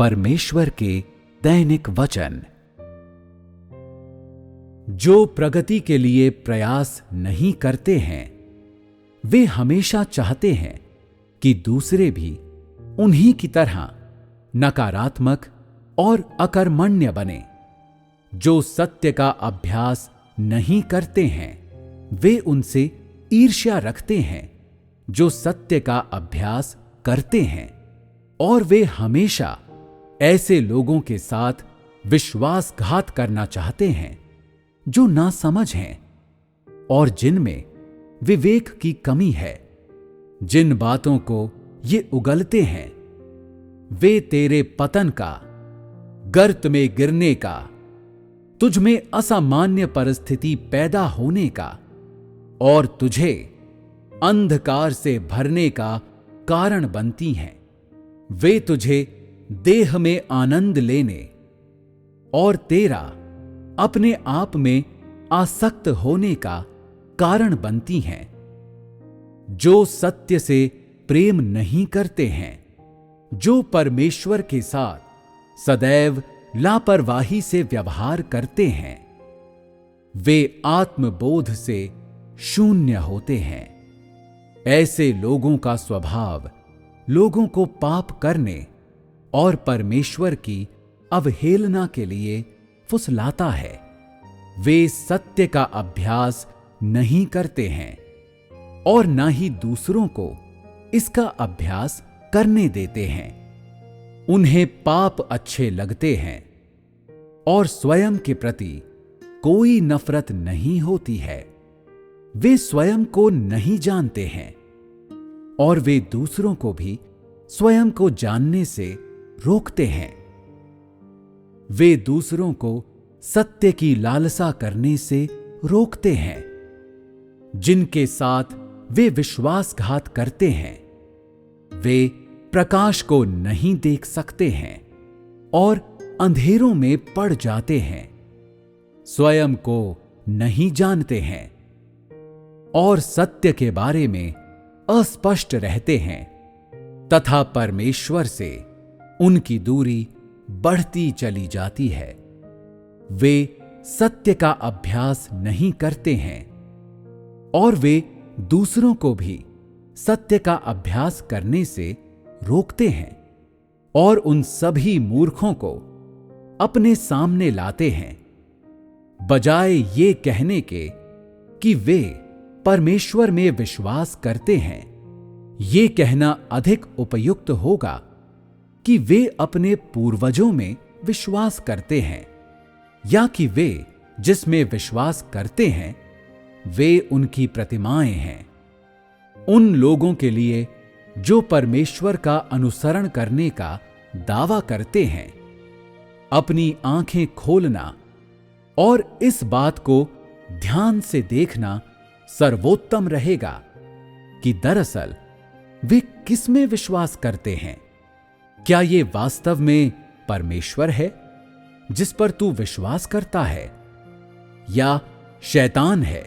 परमेश्वर के दैनिक वचन। जो प्रगति के लिए प्रयास नहीं करते हैं, वे हमेशा चाहते हैं कि दूसरे भी उन्हीं की तरह नकारात्मक और अकर्मण्य बने। जो सत्य का अभ्यास नहीं करते हैं, वे उनसे ईर्ष्या रखते हैं जो सत्य का अभ्यास करते हैं, और वे हमेशा ऐसे लोगों के साथ विश्वासघात करना चाहते हैं जो नासमझ हैं और जिनमें विवेक की कमी है। जिन बातों को ये उगलते हैं, वे तेरे पतन का, गर्त में गिरने का, तुझ में असामान्य परिस्थिति पैदा होने का और तुझे अंधकार से भरने का कारण बनती हैं। वे तुझे देह में आनंद लेने और तेरा अपने आप में आसक्त होने का कारण बनती हैं। जो सत्य से प्रेम नहीं करते हैं, जो परमेश्वर के साथ सदैव लापरवाही से व्यवहार करते हैं, वे आत्मबोध से शून्य होते हैं। ऐसे लोगों का स्वभाव लोगों को पाप करने और परमेश्वर की अवहेलना के लिए फुसलाता है। वे सत्य का अभ्यास नहीं करते हैं और ना ही दूसरों को इसका अभ्यास करने देते हैं। उन्हें पाप अच्छे लगते हैं और स्वयं के प्रति कोई नफरत नहीं होती है। वे स्वयं को नहीं जानते हैं और वे दूसरों को भी स्वयं को जानने से रोकते हैं। वे दूसरों को सत्य की लालसा करने से रोकते हैं। जिनके साथ वे विश्वासघात करते हैं, वे प्रकाश को नहीं देख सकते हैं और अंधेरों में पड़ जाते हैं। स्वयं को नहीं जानते हैं और सत्य के बारे में अस्पष्ट रहते हैं तथा परमेश्वर से उनकी दूरी बढ़ती चली जाती है। वे सत्य का अभ्यास नहीं करते हैं और वे दूसरों को भी सत्य का अभ्यास करने से रोकते हैं और उन सभी मूर्खों को अपने सामने लाते हैं। बजाय ये कहने के कि वे परमेश्वर में विश्वास करते हैं, ये कहना अधिक उपयुक्त होगा कि वे अपने पूर्वजों में विश्वास करते हैं, या कि वे जिसमें विश्वास करते हैं वे उनकी प्रतिमाएं हैं। उन लोगों के लिए जो परमेश्वर का अनुसरण करने का दावा करते हैं, अपनी आंखें खोलना और इस बात को ध्यान से देखना सर्वोत्तम रहेगा कि दरअसल वे किसमें विश्वास करते हैं। क्या ये वास्तव में परमेश्वर है जिस पर तू विश्वास करता है, या शैतान है?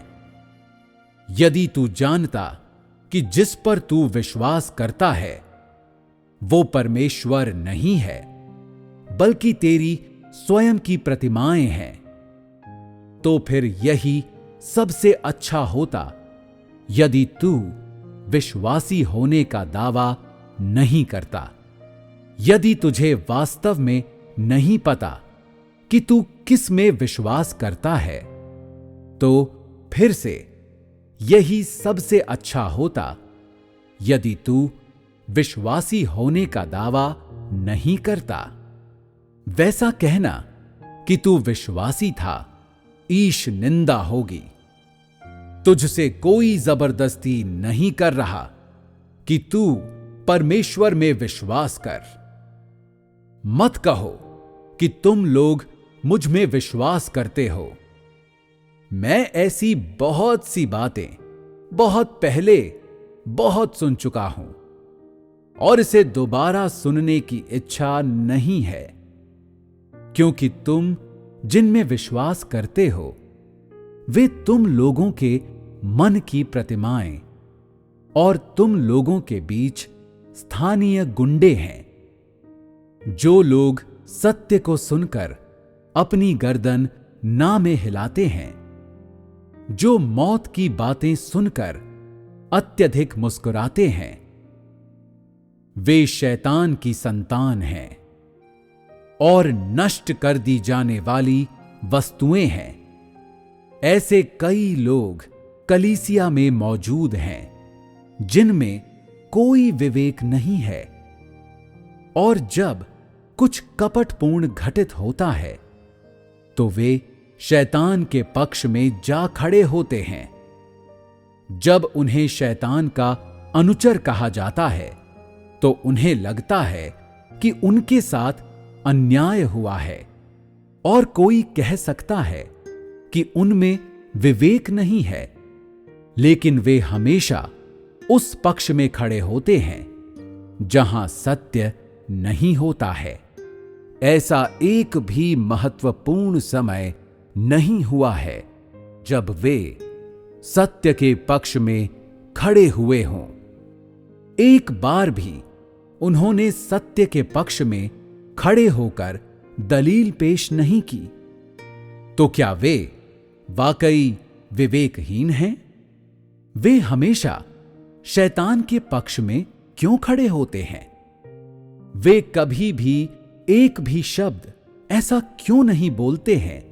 यदि तू जानता कि जिस पर तू विश्वास करता है वो परमेश्वर नहीं है बल्कि तेरी स्वयं की प्रतिमाएं हैं, तो फिर यही सबसे अच्छा होता यदि तू विश्वासी होने का दावा नहीं करता। यदि तुझे वास्तव में नहीं पता कि तू किस में विश्वास करता है, तो फिर से यही सबसे अच्छा होता यदि तू विश्वासी होने का दावा नहीं करता। वैसा कहना कि तू विश्वासी था ईश निंदा होगी। तुझसे कोई जबरदस्ती नहीं कर रहा कि तू परमेश्वर में विश्वास कर। मत कहो कि तुम लोग मुझ में विश्वास करते हो। मैं ऐसी बहुत सी बातें बहुत पहले बहुत सुन चुका हूं और इसे दोबारा सुनने की इच्छा नहीं है, क्योंकि तुम जिनमें विश्वास करते हो वे तुम लोगों के मन की प्रतिमाएं और तुम लोगों के बीच स्थानीय गुंडे हैं। जो लोग सत्य को सुनकर अपनी गर्दन ना में हिलाते हैं, जो मौत की बातें सुनकर अत्यधिक मुस्कुराते हैं, वे शैतान की संतान हैं और नष्ट कर दी जाने वाली वस्तुएं हैं। ऐसे कई लोग कलीसिया में मौजूद हैं जिनमें कोई विवेक नहीं है, और जब कुछ कपटपूर्ण घटित होता है तो वे शैतान के पक्ष में जा खड़े होते हैं। जब उन्हें शैतान का अनुचर कहा जाता है तो उन्हें लगता है कि उनके साथ अन्याय हुआ है, और कोई कह सकता है कि उनमें विवेक नहीं है, लेकिन वे हमेशा उस पक्ष में खड़े होते हैं जहां सत्य नहीं होता है। ऐसा एक भी महत्वपूर्ण समय नहीं हुआ है जब वे सत्य के पक्ष में खड़े हुए हों। एक बार भी उन्होंने सत्य के पक्ष में खड़े होकर दलील पेश नहीं की। तो क्या वे वाकई विवेकहीन हैं? वे हमेशा शैतान के पक्ष में क्यों खड़े होते हैं? वे कभी भी एक भी शब्द ऐसा क्यों नहीं बोलते हैं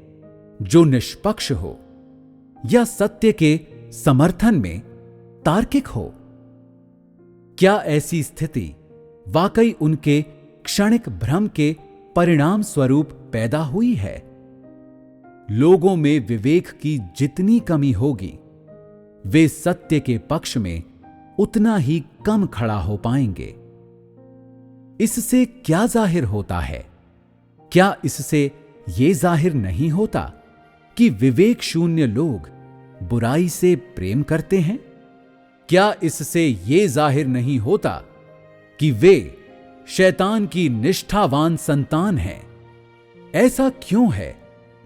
जो निष्पक्ष हो या सत्य के समर्थन में तार्किक हो? क्या ऐसी स्थिति वाकई उनके क्षणिक भ्रम के परिणाम स्वरूप पैदा हुई है? लोगों में विवेक की जितनी कमी होगी, वे सत्य के पक्ष में उतना ही कम खड़ा हो पाएंगे। इससे क्या जाहिर होता है? क्या इससे यह जाहिर नहीं होता कि विवेक शून्य लोग बुराई से प्रेम करते हैं? क्या इससे यह जाहिर नहीं होता कि वे शैतान की निष्ठावान संतान हैं? ऐसा क्यों है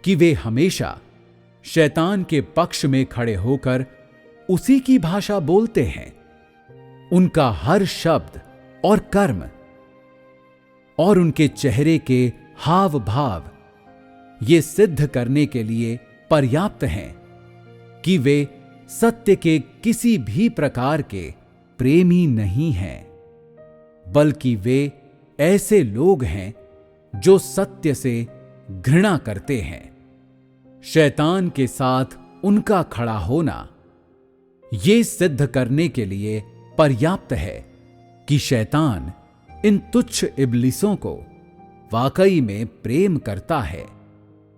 कि वे हमेशा शैतान के पक्ष में खड़े होकर उसी की भाषा बोलते हैं? उनका हर शब्द और कर्म और उनके चेहरे के हाव भाव ये सिद्ध करने के लिए पर्याप्त हैं कि वे सत्य के किसी भी प्रकार के प्रेमी नहीं हैं, बल्कि वे ऐसे लोग हैं जो सत्य से घृणा करते हैं। शैतान के साथ उनका खड़ा होना ये सिद्ध करने के लिए पर्याप्त है कि शैतान इन तुच्छ इब्लिसों को वाकई में प्रेम करता है,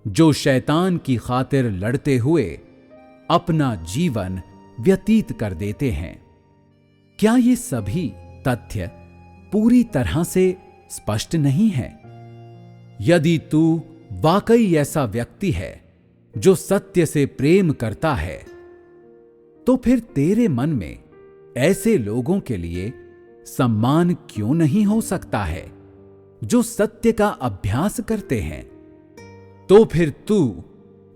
जो शैतान की खातिर लड़ते हुए अपना जीवन व्यतीत कर देते हैं। क्या ये सभी तथ्य पूरी तरह से स्पष्ट नहीं है? यदि तू वाकई ऐसा व्यक्ति है जो सत्य से प्रेम करता है, तो फिर तेरे मन में ऐसे लोगों के लिए सम्मान क्यों नहीं हो सकता है जो सत्य का अभ्यास करते हैं? तो फिर तू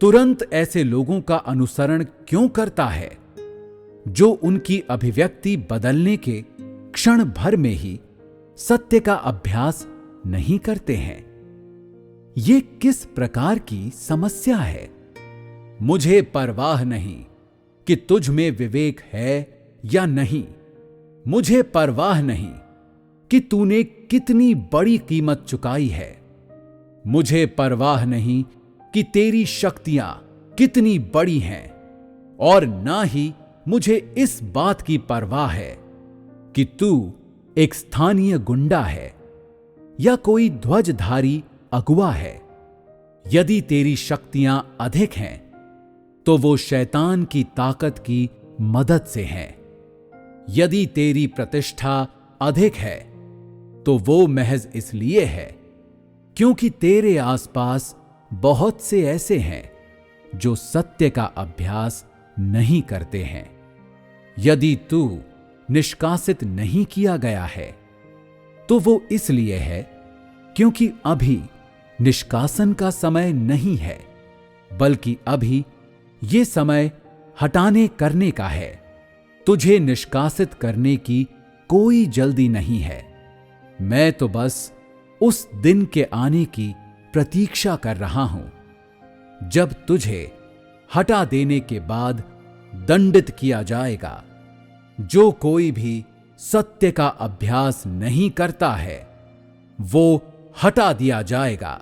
तुरंत ऐसे लोगों का अनुसरण क्यों करता है जो उनकी अभिव्यक्ति बदलने के क्षण भर में ही सत्य का अभ्यास नहीं करते हैं? यह किस प्रकार की समस्या है? मुझे परवाह नहीं कि तुझ में विवेक है या नहीं। मुझे परवाह नहीं कि तूने कितनी बड़ी कीमत चुकाई है। मुझे परवाह नहीं कि तेरी शक्तियां कितनी बड़ी हैं, और ना ही मुझे इस बात की परवाह है कि तू एक स्थानीय गुंडा है या कोई ध्वजधारी अगुवा है। यदि तेरी शक्तियां अधिक हैं तो वो शैतान की ताकत की मदद से हैं। यदि तेरी प्रतिष्ठा अधिक है तो वो महज इसलिए है क्योंकि तेरे आसपास बहुत से ऐसे हैं जो सत्य का अभ्यास नहीं करते हैं। यदि तू निष्कासित नहीं किया गया है तो वो इसलिए है क्योंकि अभी निष्कासन का समय नहीं है, बल्कि अभी ये समय हटाने करने का है। तुझे निष्कासित करने की कोई जल्दी नहीं है। मैं तो बस उस दिन के आने की प्रतीक्षा कर रहा हूं जब तुझे हटा देने के बाद दंडित किया जाएगा। जो कोई भी सत्य का अभ्यास नहीं करता है वो हटा दिया जाएगा।